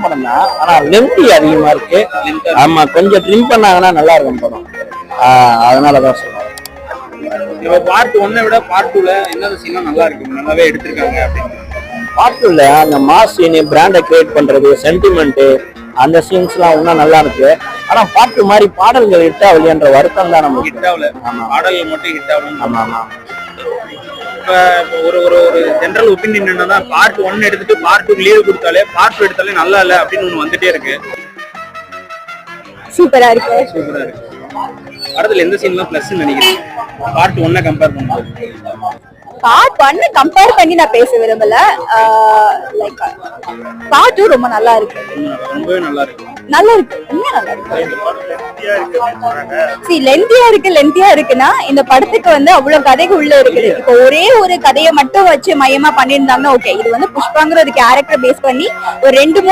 படம் தான், ஆனா லென்த் அதிகமா இருக்கு. ஆமா, கொஞ்சம் ட்ரிம் பண்ணாங்கன்னா நல்லா இருக்கும் படம். அதனாலதான் சொல்றேன். இப்போ பார்ட் 1 விட பார்ட் 2ல என்னென்ன சீன்லாம் நல்லா இருக்கு, நல்லாவே எடுத்திருக்காங்க அப்படின்னு. பார்ட் 2ல அந்த மாஸ் சீன், பிராண்டை கிரியேட் பண்றது, சென்டிமெண்ட், அந்த சீன்ஸ்லாம் இன்னும் நல்லா இருக்கு. ஆனா பார்ட் 2 மாதிரி பாடல்கள் ஹிட் ஆகலையன்ற வருத்தம் தான் நமக்கு. ஹிட் ஆகல, பாடல்கள் மட்டும் ஹிட் ஆகணும். ஆமா ஆமா. இப்போ ஒரு ஒரு ஒரு ஜென்ரல் ஒப்பீனியன் என்னன்னா, பார்ட் 1 எடுத்துட்டு பார்ட் 2 லீவ் கொடுத்தாலே பார்ட் 2 எடுத்தாலே நல்லா இல்லை அப்படின்னு ஒன்று வந்துட்டே இருக்கு. சூப்பரா இருக்கு. சூப்பரா இருக்கு. படத்துல எந்த சீன்லாம் பிளஸ் நினைக்கிறீங்க பார்ட் 1 கம்பேர் பண்ணும்போது? பார்ட் 1 கம்பேர் பண்ணி நான் பேச விரும்பல. லைக் பார்ட் 2 ரொம்ப நல்லா இருக்கு. ரொம்பவே நல்லா இருக்கு. நல்லா இருக்கு, இன்னும் நல்லா இருக்கு. லென்த்தியா இருக்குன்னா இந்த படத்துக்கு வந்து அவ்வளவு கதைக்கு உள்ள இருக்குது. இப்போ ஒரே ஒரு கதையை மட்டும் வச்சு மையமா பண்ணியிருந்தாங்கன்னா ஓகே. இது வந்து புஷ்பாங்கிற ஒரு கேரக்டர் பேஸ் பண்ணி ஒரு 2-3